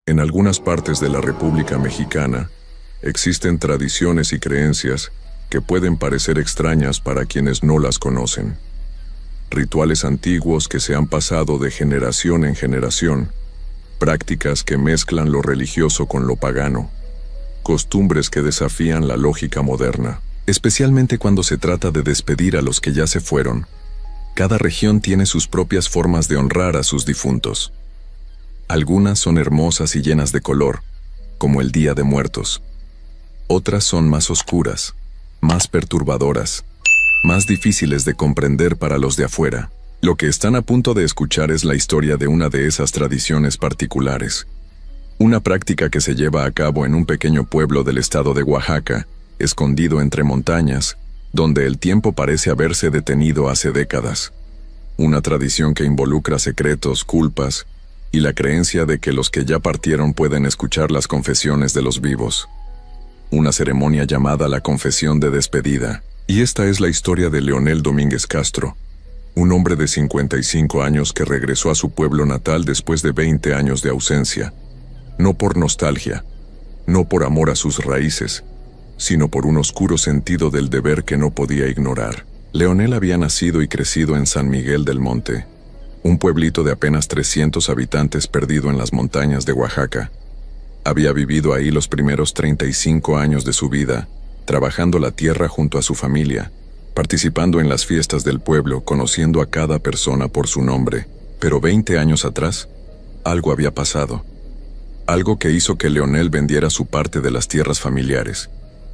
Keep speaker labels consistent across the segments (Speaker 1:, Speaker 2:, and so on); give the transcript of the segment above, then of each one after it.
Speaker 1: En algunas partes de la República Mexicana existen tradiciones y creencias que pueden parecer extrañas para quienes no las conocen. Rituales antiguos que se han pasado de generación en generación, prácticas que mezclan lo religioso con lo pagano, costumbres que desafían la lógica moderna. Especialmente cuando se trata de despedir a los que ya se fueron, cada región tiene sus propias formas de honrar a sus difuntos. Algunas son hermosas y llenas de color, como el Día de Muertos. Otras son más oscuras, más perturbadoras, más difíciles de comprender para los de afuera. Lo que están a punto de escuchar es la historia de una de esas tradiciones particulares. Una práctica que se lleva a cabo en un pequeño pueblo del estado de Oaxaca, escondido entre montañas, donde el tiempo parece haberse detenido hace décadas. Una tradición que involucra secretos, culpas y la creencia de que los que ya partieron pueden escuchar las confesiones de los vivos. Una ceremonia llamada la confesión de despedida. Y esta es la historia de Leonel Domínguez Castro, un hombre de 55 años que regresó a su pueblo natal después de 20 años de ausencia. No por nostalgia, no por amor a sus raíces, sino por un oscuro sentido del deber que no podía ignorar. Leonel había nacido y crecido en San Miguel del Monte, un pueblito de apenas 300 habitantes perdido en las montañas de Oaxaca. Había vivido ahí los primeros 35 años de su vida, trabajando la tierra junto a su familia, participando en las fiestas del pueblo, conociendo a cada persona por su nombre. Pero 20 años atrás, algo había pasado. Algo que hizo que Leonel vendiera su parte de las tierras familiares,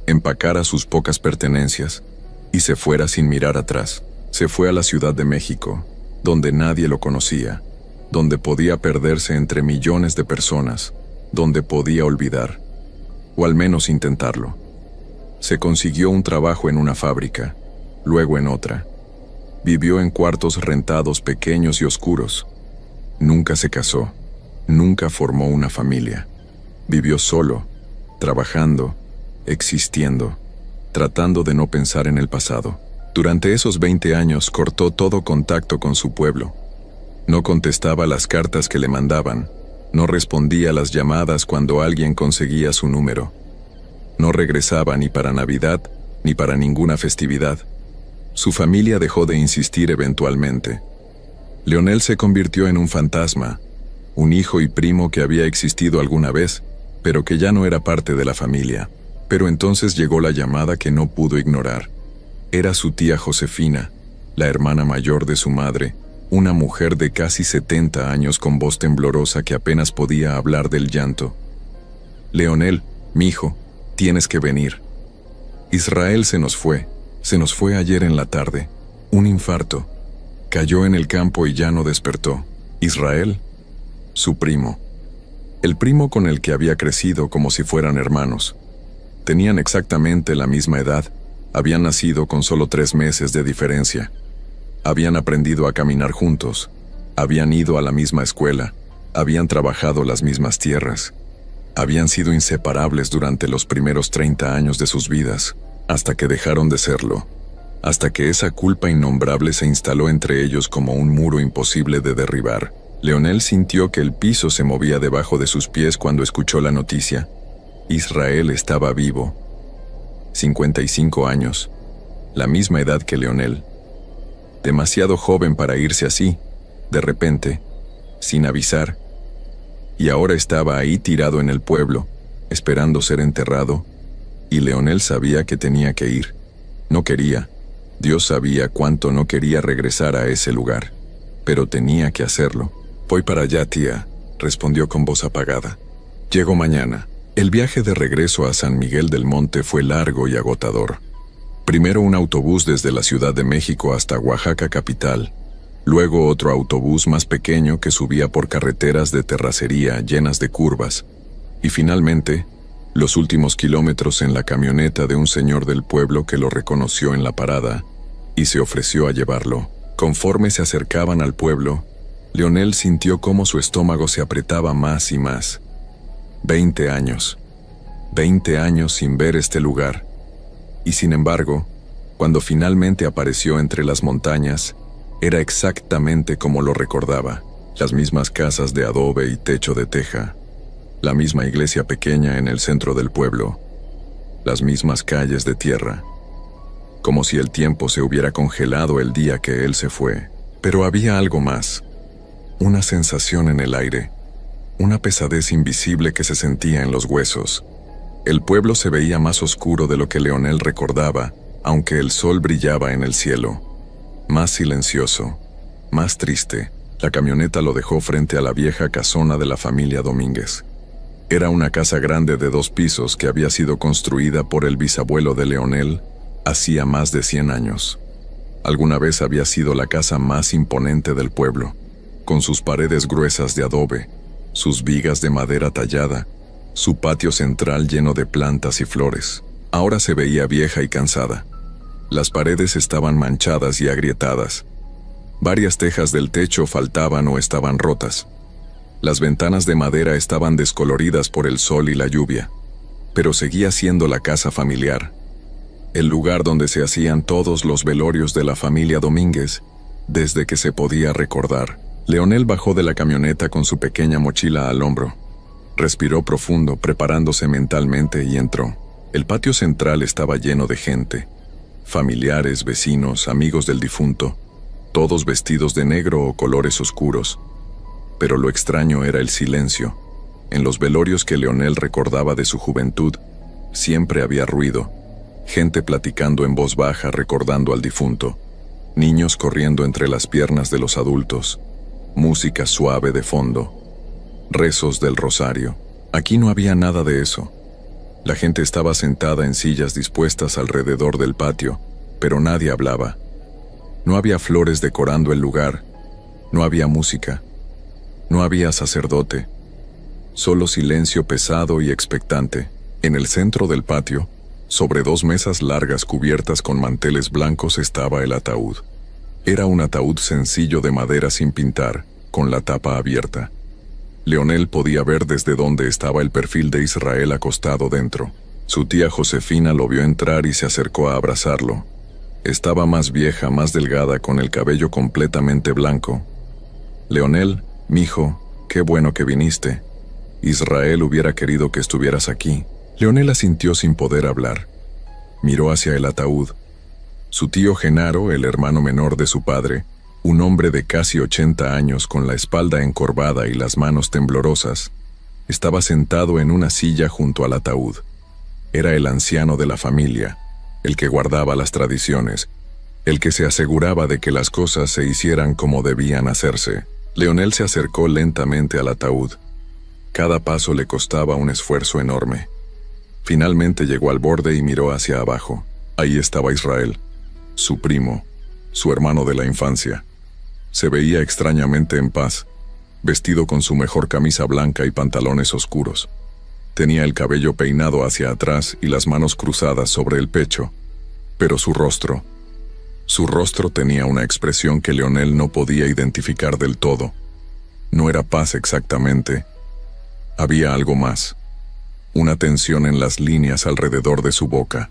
Speaker 1: empacara sus pocas pertenencias y se fuera sin mirar atrás. Se fue a la Ciudad de México, donde nadie lo conocía, donde podía perderse entre millones de personas, donde podía olvidar, o al menos intentarlo. Se consiguió un trabajo en una fábrica, luego en otra. Vivió en cuartos rentados pequeños y oscuros. Nunca se casó, nunca formó una familia. Vivió solo, trabajando, existiendo, tratando de no pensar en el pasado. Durante esos 20 años cortó todo contacto con su pueblo. No contestaba las cartas que le mandaban, no respondía a las llamadas cuando alguien conseguía su número. No regresaba ni para Navidad ni para ninguna festividad. Su familia dejó de insistir eventualmente. Leonel se convirtió en un fantasma, un hijo y primo que había existido alguna vez, pero que ya no era parte de la familia. Pero entonces llegó la llamada que no pudo ignorar. Era su tía Josefina, la hermana mayor de su madre, una mujer de casi 70 años con voz temblorosa que apenas podía hablar del llanto. Leonel, mijo, tienes que venir. Israel se nos fue ayer en la tarde. Un infarto. Cayó en el campo y ya no despertó. Israel, su primo. El primo con el que había crecido como si fueran hermanos. Tenían exactamente la misma edad, habían nacido con solo 3 meses de diferencia. Habían aprendido a caminar juntos, habían ido a la misma escuela, habían trabajado las mismas tierras. Habían sido inseparables durante los primeros 30 años de sus vidas, hasta que dejaron de serlo, hasta que esa culpa innombrable se instaló entre ellos como un muro imposible de derribar. Leonel sintió que el piso se movía debajo de sus pies cuando escuchó la noticia. Israel estaba vivo. 55 años, la misma edad que Leonel. Demasiado joven para irse así, de repente, sin avisar. Y ahora estaba ahí tirado en el pueblo, esperando ser enterrado, y Leonel sabía que tenía que ir. No quería. Dios sabía cuánto no quería regresar a ese lugar, pero tenía que hacerlo. Voy para allá, tía, respondió con voz apagada. Llego mañana. El viaje de regreso a San Miguel del Monte fue largo y agotador. Primero un autobús desde la Ciudad de México hasta Oaxaca capital, luego otro autobús más pequeño que subía por carreteras de terracería llenas de curvas, y finalmente, los últimos kilómetros en la camioneta de un señor del pueblo que lo reconoció en la parada y se ofreció a llevarlo. Conforme se acercaban al pueblo, Leonel sintió cómo su estómago se apretaba más y más. 20 años sin ver este lugar. Y sin embargo, cuando finalmente apareció entre las montañas, era exactamente como lo recordaba. Las mismas casas de adobe y techo de teja, La misma iglesia pequeña en el centro del pueblo, las mismas calles de tierra, como si el tiempo se hubiera congelado el día que él se fue. Pero había algo más, una sensación en el aire, una pesadez invisible que se sentía en los huesos. El pueblo se veía más oscuro de lo que Leonel recordaba, aunque el sol brillaba en el cielo. Más silencioso, más triste. La camioneta lo dejó frente a la vieja casona de la familia Domínguez. Era una casa grande de 2 pisos que había sido construida por el bisabuelo de Leonel hacía más de 100 años. Alguna vez había sido la casa más imponente del pueblo, con sus paredes gruesas de adobe, sus vigas de madera tallada, su patio central lleno de plantas y flores. Ahora se veía vieja y cansada. Las paredes estaban manchadas y agrietadas. Varias tejas del techo faltaban o estaban rotas. Las ventanas de madera estaban descoloridas por el sol y la lluvia, pero seguía siendo la casa familiar, el lugar donde se hacían todos los velorios de la familia Domínguez, desde que se podía recordar. Leonel bajó de la camioneta con su pequeña mochila al hombro. Respiró profundo, preparándose mentalmente, y entró. El patio central estaba lleno de gente, familiares, vecinos, amigos del difunto, todos vestidos de negro o colores oscuros. Pero lo extraño era el silencio. En los velorios que Leonel recordaba de su juventud, siempre había ruido, gente platicando en voz baja recordando al difunto, niños corriendo entre las piernas de los adultos, música suave de fondo, rezos del rosario. Aquí no había nada de eso. La gente estaba sentada en sillas dispuestas alrededor del patio, pero nadie hablaba. No había flores decorando el lugar, no había música, no había sacerdote, solo silencio pesado y expectante. En el centro del patio, sobre 2 mesas largas cubiertas con manteles blancos, estaba el ataúd. Era un ataúd sencillo de madera sin pintar, con la tapa abierta. Leonel podía ver desde donde estaba el perfil de Israel acostado dentro. Su tía Josefina lo vio entrar y se acercó a abrazarlo. Estaba más vieja, más delgada, con el cabello completamente blanco. «Leonel, mijo, qué bueno que viniste. Israel hubiera querido que estuvieras aquí». Leonel asintió sin poder hablar. Miró hacia el ataúd. Su tío Genaro, el hermano menor de su padre, un hombre de casi 80 años con la espalda encorvada y las manos temblorosas, estaba sentado en una silla junto al ataúd. Era el anciano de la familia, el que guardaba las tradiciones, el que se aseguraba de que las cosas se hicieran como debían hacerse. Leonel se acercó lentamente al ataúd. Cada paso le costaba un esfuerzo enorme. Finalmente llegó al borde y miró hacia abajo. Ahí estaba Israel, su primo, su hermano de la infancia. Se veía extrañamente en paz, vestido con su mejor camisa blanca y pantalones oscuros. Tenía el cabello peinado hacia atrás y las manos cruzadas sobre el pecho, pero su rostro tenía una expresión que Leonel no podía identificar del todo. No era paz exactamente. Había algo más. Una tensión en las líneas alrededor de su boca.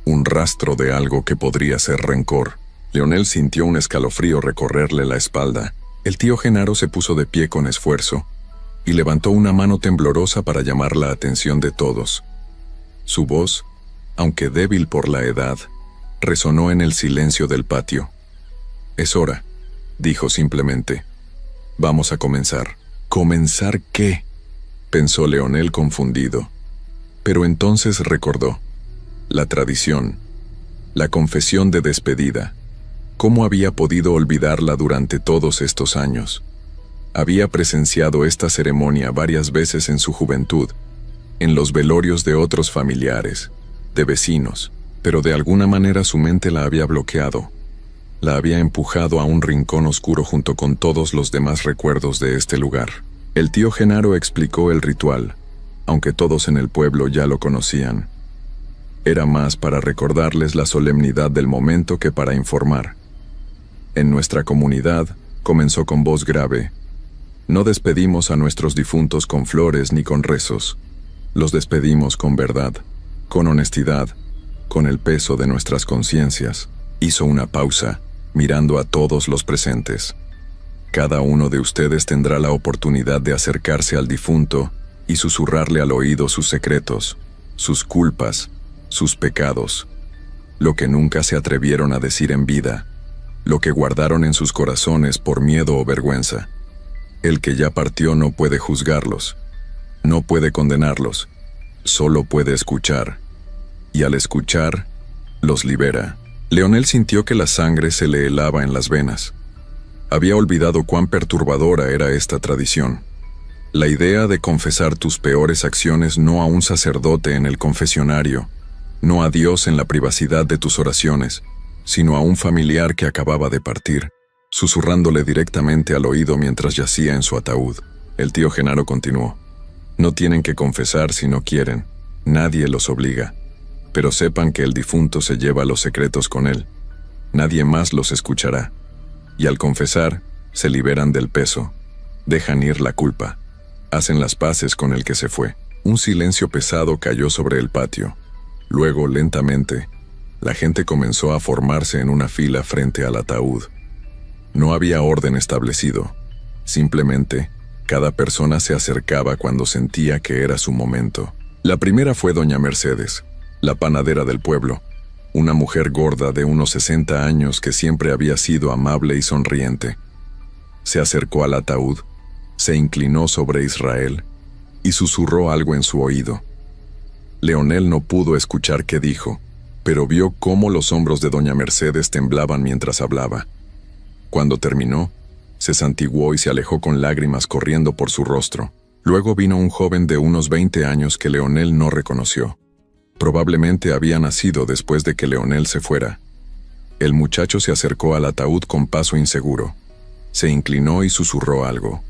Speaker 1: Un rastro de algo que podría ser rencor. Leonel sintió un escalofrío recorrerle la espalda. El tío Genaro se puso de pie con esfuerzo y levantó una mano temblorosa para llamar la atención de todos. Su voz, aunque débil por la edad, resonó en el silencio del patio. «Es hora», dijo simplemente. «Vamos a comenzar». «¿Comenzar qué?», pensó Leonel confundido. Pero entonces recordó. La tradición. La confesión de despedida. ¿Cómo había podido olvidarla durante todos estos años? Había presenciado esta ceremonia varias veces en su juventud, en los velorios de otros familiares, de vecinos, pero de alguna manera su mente la había bloqueado. La había empujado a un rincón oscuro junto con todos los demás recuerdos de este lugar. El tío Genaro explicó el ritual, aunque todos en el pueblo ya lo conocían. Era más para recordarles la solemnidad del momento que para informar. En nuestra comunidad, comenzó con voz grave, no despedimos a nuestros difuntos con flores ni con rezos. Los despedimos con verdad, con honestidad, con el peso de nuestras conciencias. Hizo una pausa, mirando a todos los presentes. Cada uno de ustedes tendrá la oportunidad de acercarse al difunto y susurrarle al oído sus secretos, sus culpas, sus pecados, lo que nunca se atrevieron a decir en vida, lo que guardaron en sus corazones por miedo o vergüenza. El que ya partió no puede juzgarlos, no puede condenarlos, solo puede escuchar, y al escuchar, los libera. Leonel sintió que la sangre se le helaba en las venas. Había olvidado cuán perturbadora era esta tradición. La idea de confesar tus peores acciones no a un sacerdote en el confesionario, no a Dios en la privacidad de tus oraciones, sino a un familiar que acababa de partir, susurrándole directamente al oído mientras yacía en su ataúd. El tío Genaro continuó: no tienen que confesar si no quieren, nadie los obliga, pero sepan que el difunto se lleva los secretos con él, nadie más los escuchará, y al confesar, se liberan del peso, dejan ir la culpa, hacen las paces con el que se fue. Un silencio pesado cayó sobre el patio. Luego, lentamente, la gente comenzó a formarse en una fila frente al ataúd. No había orden establecido. Simplemente, cada persona se acercaba cuando sentía que era su momento. La primera fue doña Mercedes, la panadera del pueblo, una mujer gorda de unos 60 años que siempre había sido amable y sonriente. Se acercó al ataúd, se inclinó sobre Israel y susurró algo en su oído. Leonel no pudo escuchar qué dijo, pero vio cómo los hombros de doña Mercedes temblaban mientras hablaba. Cuando terminó, se santiguó y se alejó con lágrimas corriendo por su rostro. Luego vino un joven de unos 20 años que Leonel no reconoció. Probablemente había nacido después de que Leonel se fuera. El muchacho se acercó al ataúd con paso inseguro. Se inclinó y susurró algo.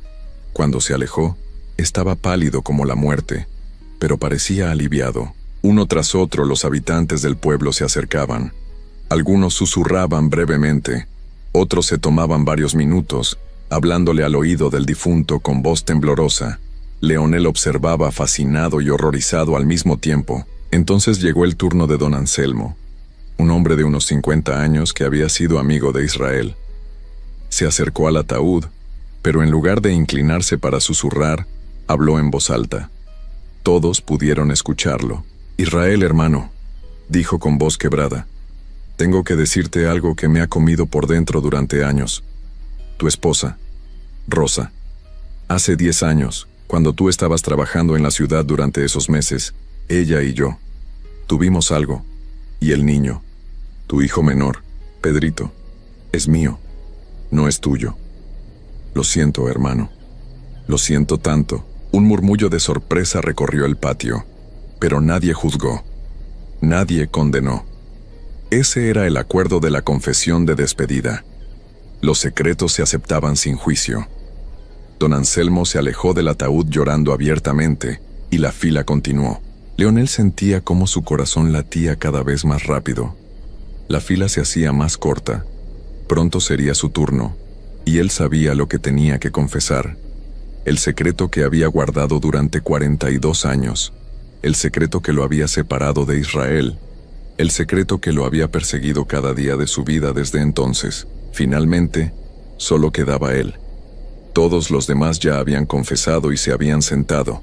Speaker 1: Cuando se alejó, estaba pálido como la muerte, pero parecía aliviado. Uno tras otro los habitantes del pueblo se acercaban. Algunos susurraban brevemente, otros se tomaban varios minutos, hablándole al oído del difunto con voz temblorosa. Leonel observaba fascinado y horrorizado al mismo tiempo. Entonces llegó el turno de don Anselmo, un hombre de unos 50 años que había sido amigo de Israel. Se acercó al ataúd, pero en lugar de inclinarse para susurrar, habló en voz alta. Todos pudieron escucharlo. Israel, hermano, dijo con voz quebrada, tengo que decirte algo que me ha comido por dentro durante años. Tu esposa, Rosa. Hace 10 años, cuando tú estabas trabajando en la ciudad durante esos meses, ella y yo tuvimos algo, y el niño, tu hijo menor, Pedrito, es mío, no es tuyo. Lo siento, hermano. Lo siento tanto. Un murmullo de sorpresa recorrió el patio, pero nadie juzgó. Nadie condenó. Ese era el acuerdo de la confesión de despedida. Los secretos se aceptaban sin juicio. Don Anselmo se alejó del ataúd llorando abiertamente, y la fila continuó. Leonel sentía cómo su corazón latía cada vez más rápido. La fila se hacía más corta. Pronto sería su turno, y él sabía lo que tenía que confesar. El secreto que había guardado durante 42 años, el secreto que lo había separado de Israel, el secreto que lo había perseguido cada día de su vida desde entonces. Finalmente, solo quedaba él. Todos los demás ya habían confesado y se habían sentado.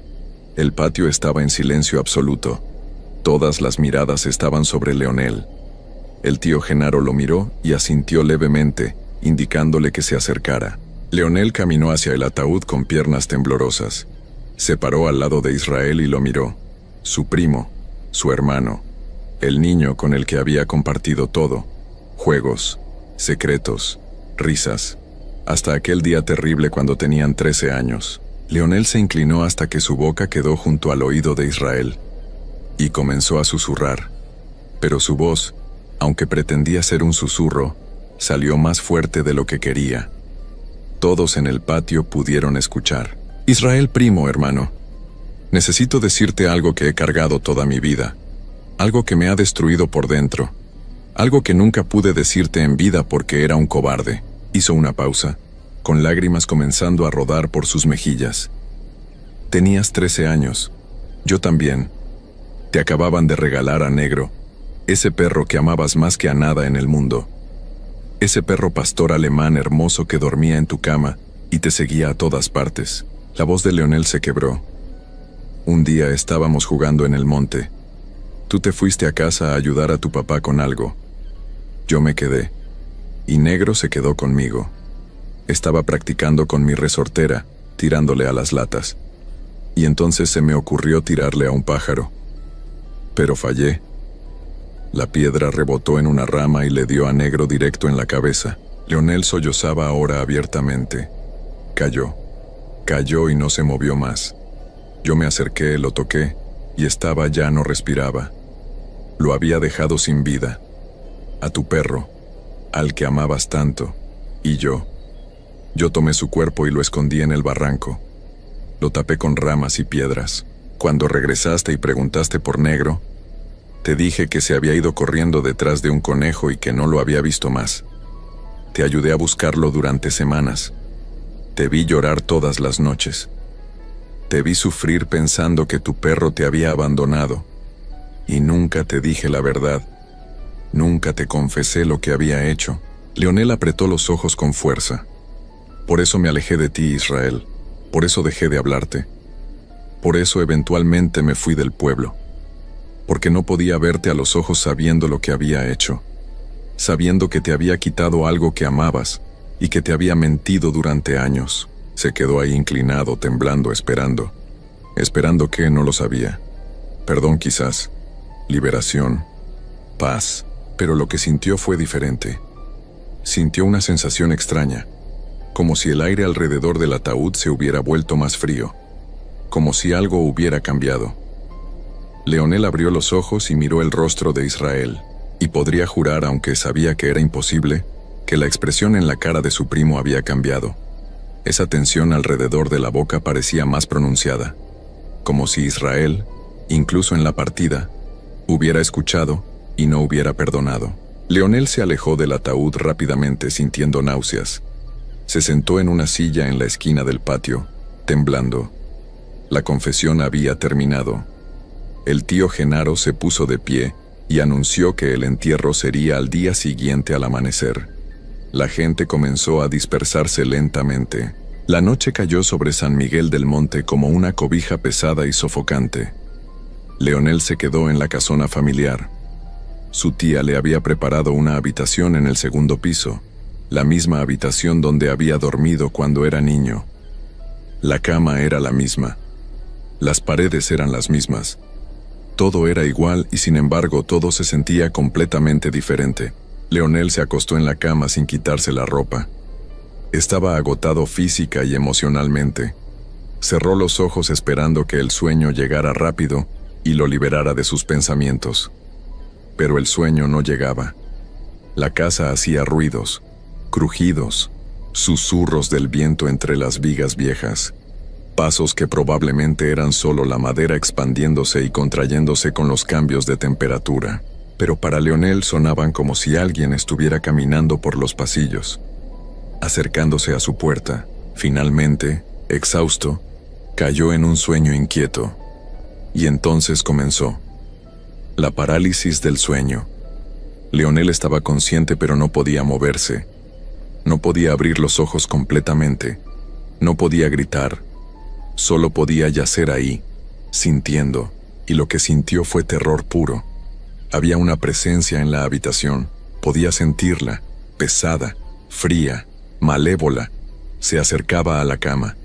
Speaker 1: El patio estaba en silencio absoluto. Todas las miradas estaban sobre Leonel. El tío Genaro lo miró y asintió levemente, indicándole que se acercara. Leonel caminó hacia el ataúd con piernas temblorosas. Se paró al lado de Israel y lo miró. Su primo, su hermano, el niño con el que había compartido todo. Juegos, secretos, risas. Hasta aquel día terrible cuando tenían 13 años. Leonel se inclinó hasta que su boca quedó junto al oído de Israel. Y comenzó a susurrar. Pero su voz, aunque pretendía ser un susurro, salió más fuerte de lo que quería. Todos en el patio pudieron escuchar. Israel, primo, hermano. Necesito decirte algo que he cargado toda mi vida. Algo que me ha destruido por dentro. Algo que nunca pude decirte en vida porque era un cobarde. Hizo una pausa, con lágrimas comenzando a rodar por sus mejillas. Tenías 13 años. Yo también. Te acababan de regalar a Negro, ese perro que amabas más que a nada en el mundo. Ese perro pastor alemán hermoso que dormía en tu cama y te seguía a todas partes. La voz de Leonel se quebró. Un día estábamos jugando en el monte. Tú te fuiste a casa a ayudar a tu papá con algo. Yo me quedé, y Negro se quedó conmigo. Estaba practicando con mi resortera, tirándole a las latas. Y entonces se me ocurrió tirarle a un pájaro. Pero fallé. La piedra rebotó en una rama y le dio a Negro directo en la cabeza. Leonel sollozaba ahora abiertamente. Cayó y no se movió más. Yo me acerqué, lo toqué, y ya no respiraba. Lo había dejado sin vida. A tu perro, al que amabas tanto, y yo tomé su cuerpo y lo escondí en el barranco. Lo tapé con ramas y piedras. Cuando regresaste y preguntaste por Negro, te dije que se había ido corriendo detrás de un conejo y que no lo había visto más. Te ayudé a buscarlo durante semanas. Te vi llorar todas las noches. Te vi sufrir pensando que tu perro te había abandonado. Y nunca te dije la verdad. Nunca te confesé lo que había hecho. Leonel apretó los ojos con fuerza. Por eso me alejé de ti, Israel. Por eso dejé de hablarte. Por eso eventualmente me fui del pueblo. Porque no podía verte a los ojos sabiendo lo que había hecho. Sabiendo que te había quitado algo que amabas y que te había mentido durante años. Se quedó ahí inclinado, temblando, esperando. Esperando que no lo sabía. Perdón quizás. Liberación. Paz. Pero lo que sintió fue diferente. Sintió una sensación extraña. Como si el aire alrededor del ataúd se hubiera vuelto más frío. Como si algo hubiera cambiado. Leonel abrió los ojos y miró el rostro de Israel. Y podría jurar, aunque sabía que era imposible, que la expresión en la cara de su primo había cambiado. Esa tensión alrededor de la boca parecía más pronunciada. Como si Israel, incluso en la partida, hubiera escuchado y no hubiera perdonado. Leonel se alejó del ataúd rápidamente, sintiendo náuseas. Se sentó en una silla en la esquina del patio, temblando. La confesión había terminado. El tío Genaro se puso de pie y anunció que el entierro sería al día siguiente al amanecer. La gente comenzó a dispersarse lentamente. La noche cayó sobre San Miguel del Monte como una cobija pesada y sofocante. Leonel se quedó en la casona familiar. Su tía le había preparado una habitación en el segundo piso, la misma habitación donde había dormido cuando era niño. La cama era la misma. Las paredes eran las mismas. Todo era igual y sin embargo todo se sentía completamente diferente. Leonel se acostó en la cama sin quitarse la ropa. Estaba agotado física y emocionalmente. Cerró los ojos esperando que el sueño llegara rápido y lo liberara de sus pensamientos. Pero el sueño no llegaba. La casa hacía ruidos, crujidos, susurros del viento entre las vigas viejas. Pasos que probablemente eran solo la madera expandiéndose y contrayéndose con los cambios de temperatura. Pero para Leonel sonaban como si alguien estuviera caminando por los pasillos. Acercándose a su puerta, finalmente, exhausto, cayó en un sueño inquieto. Y entonces comenzó. La parálisis del sueño. Leonel estaba consciente pero no podía moverse. No podía abrir los ojos completamente. No podía gritar. Solo podía yacer ahí, sintiendo, y lo que sintió fue terror puro. Había una presencia en la habitación, podía sentirla, pesada, fría, malévola. Se acercaba a la cama.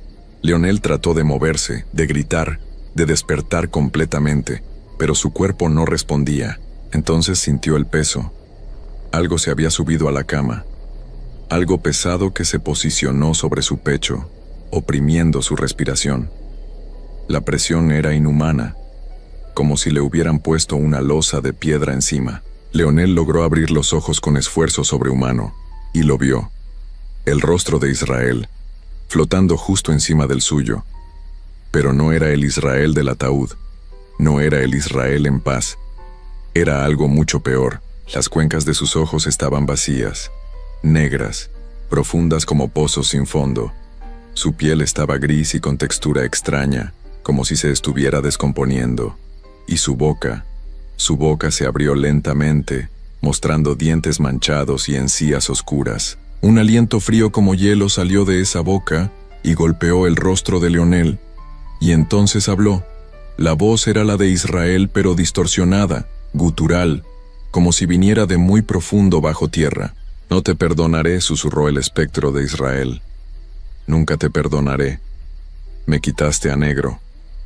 Speaker 1: Leonel trató de moverse, de gritar, de despertar completamente, pero su cuerpo no respondía. Entonces sintió el peso. Algo se había subido a la cama. Algo pesado que se posicionó sobre su pecho, oprimiendo su respiración. La presión era inhumana, como si le hubieran puesto una losa de piedra encima. Leonel logró abrir los ojos con esfuerzo sobrehumano, y lo vio. El rostro de Israel, flotando justo encima del suyo. Pero no era el Israel del ataúd, no era el Israel en paz. Era algo mucho peor. Las cuencas de sus ojos estaban vacías, negras, profundas como pozos sin fondo. Su piel estaba gris y con textura extraña, como si se estuviera descomponiendo. Y su boca se abrió lentamente, mostrando dientes manchados y encías oscuras. Un aliento frío como hielo salió de esa boca y golpeó el rostro de Leonel. Y entonces habló. La voz era la de Israel, pero distorsionada, gutural, como si viniera de muy profundo bajo tierra. «No te perdonaré», susurró el espectro de Israel. «Nunca te perdonaré. Me quitaste a negro,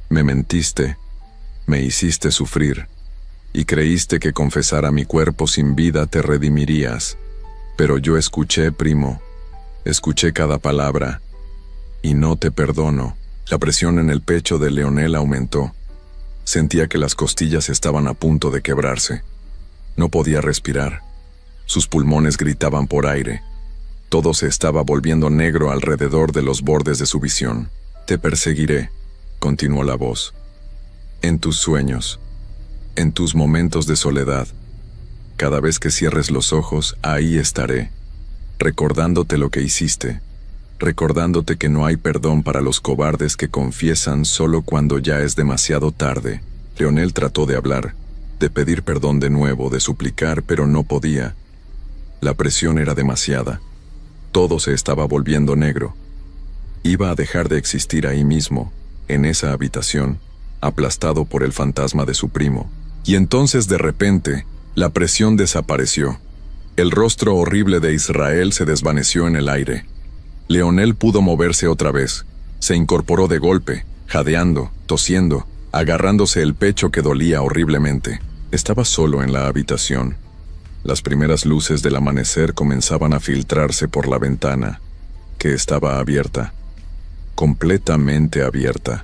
Speaker 1: me mentiste, me hiciste sufrir, y creíste que confesar a mi cuerpo sin vida te redimirías. Pero yo escuché, primo, escuché cada palabra, y no te perdono». La presión en el pecho de Leonel aumentó. Sentía que las costillas estaban a punto de quebrarse. No podía respirar. Sus pulmones gritaban por aire. Todo se estaba volviendo negro alrededor de los bordes de su visión. «Te perseguiré», continuó la voz. «En tus sueños, en tus momentos de soledad. Cada vez que cierres los ojos, ahí estaré, recordándote lo que hiciste, recordándote que no hay perdón para los cobardes que confiesan solo cuando ya es demasiado tarde». Leonel trató de hablar, de pedir perdón de nuevo, de suplicar, pero no podía. La presión era demasiada. Todo se estaba volviendo negro. Iba a dejar de existir ahí mismo, en esa habitación, aplastado por el fantasma de su primo. Y entonces, de repente, la presión desapareció. El rostro horrible de Israel se desvaneció en el aire. Leonel pudo moverse otra vez. Se incorporó de golpe, jadeando, tosiendo, agarrándose el pecho que dolía horriblemente. Estaba solo en la habitación. Las primeras luces del amanecer comenzaban a filtrarse por la ventana, que estaba abierta, completamente abierta.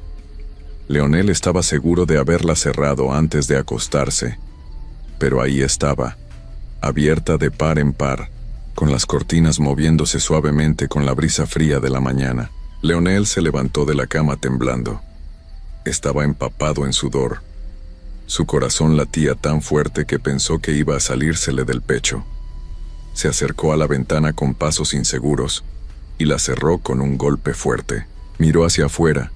Speaker 1: Leonel estaba seguro de haberla cerrado antes de acostarse, pero ahí estaba, abierta de par en par, con las cortinas moviéndose suavemente con la brisa fría de la mañana. Leonel se levantó de la cama temblando. Estaba empapado en sudor. Su corazón latía tan fuerte que pensó que iba a salírsele del pecho. Se acercó a la ventana con pasos inseguros y la cerró con un golpe fuerte. Miró hacia afuera,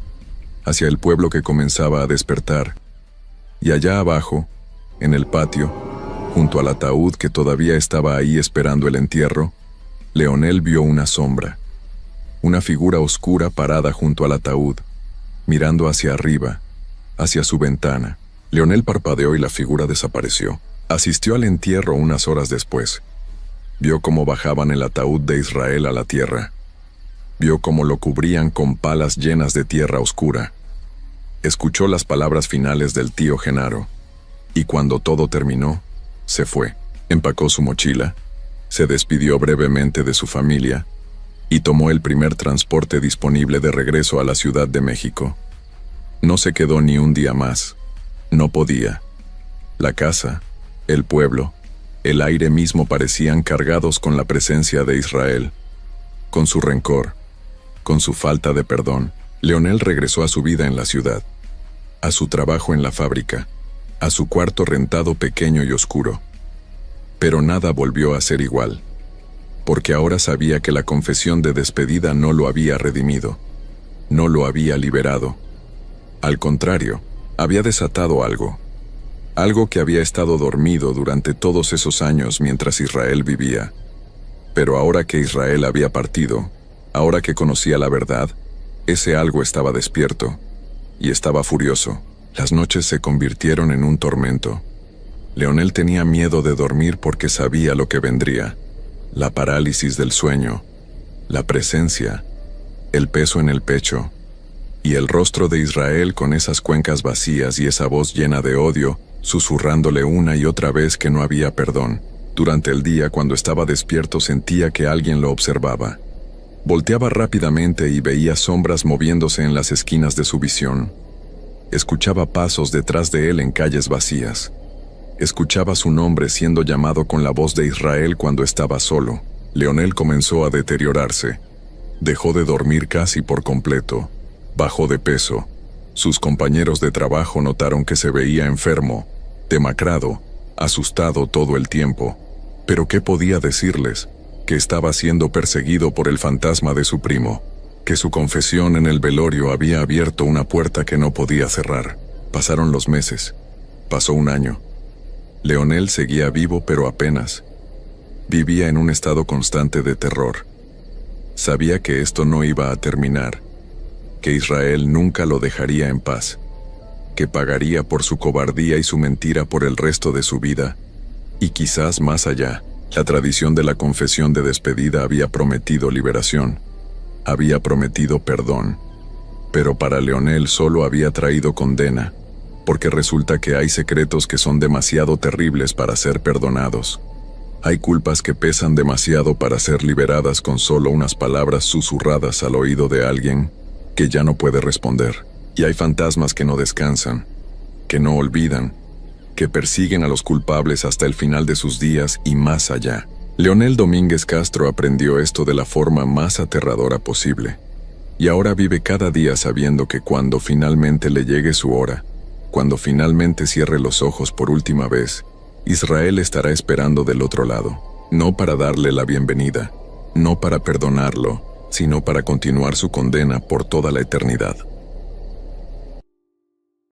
Speaker 1: hacia el pueblo que comenzaba a despertar, y allá abajo, en el patio, junto al ataúd que todavía estaba ahí esperando el entierro, Leonel vio una sombra, una figura oscura parada junto al ataúd, mirando hacia arriba, hacia su ventana. Leonel parpadeó y la figura desapareció. Asistió al entierro unas horas después. Vio cómo bajaban el ataúd de Israel a la tierra. Vio cómo lo cubrían con palas llenas de tierra oscura. Escuchó las palabras finales del tío Genaro. Y cuando todo terminó, se fue. Empacó su mochila, se despidió brevemente de su familia y tomó el primer transporte disponible de regreso a la Ciudad de México. No se quedó ni un día más. No podía. La casa, el pueblo, el aire mismo parecían cargados con la presencia de Israel, con su rencor, con su falta de perdón. Leonel regresó a su vida en la ciudad, a su trabajo en la fábrica, a su cuarto rentado pequeño y oscuro. Pero nada volvió a ser igual, porque ahora sabía que la confesión de despedida no lo había redimido, no lo había liberado. Al contrario, había desatado algo que había estado dormido durante todos esos años mientras Israel vivía. Pero ahora que Israel había partido, ahora que conocía la verdad, ese algo estaba despierto, y estaba furioso. Las noches se convirtieron en un tormento. Leonel tenía miedo de dormir porque sabía lo que vendría: la parálisis del sueño, la presencia, el peso en el pecho, y el rostro de Israel con esas cuencas vacías y esa voz llena de odio, susurrándole una y otra vez que no había perdón. Durante el día, cuando estaba despierto, sentía que alguien lo observaba. Volteaba rápidamente y veía sombras moviéndose en las esquinas de su visión. Escuchaba pasos detrás de él en calles vacías. Escuchaba su nombre siendo llamado con la voz de Israel cuando estaba solo. Leonel comenzó a deteriorarse. Dejó de dormir casi por completo. Bajó de peso. Sus compañeros de trabajo notaron que se veía enfermo, demacrado, asustado todo el tiempo. Pero ¿qué podía decirles? Que estaba siendo perseguido por el fantasma de su primo, que su confesión en el velorio había abierto una puerta que no podía cerrar. Pasaron los meses. Pasó un año. Leonel seguía vivo, pero apenas. Vivía en un estado constante de terror. Sabía que esto no iba a terminar, que Israel nunca lo dejaría en paz. que pagaría por su cobardía y su mentira por el resto de su vida, y quizás más allá. La tradición de la confesión de despedida había prometido liberación, había prometido perdón, pero para Leonel solo había traído condena, porque resulta que hay secretos que son demasiado terribles para ser perdonados. Hay culpas que pesan demasiado para ser liberadas con solo unas palabras susurradas al oído de alguien que ya no puede responder. Y hay fantasmas que no descansan, que no olvidan, que persiguen a los culpables hasta el final de sus días y más allá. Leonel Domínguez Castro aprendió esto de la forma más aterradora posible. Y ahora vive cada día sabiendo que cuando finalmente le llegue su hora, cuando finalmente cierre los ojos por última vez, Israel estará esperando del otro lado, no para darle la bienvenida, no para perdonarlo, sino para continuar su condena por toda la eternidad.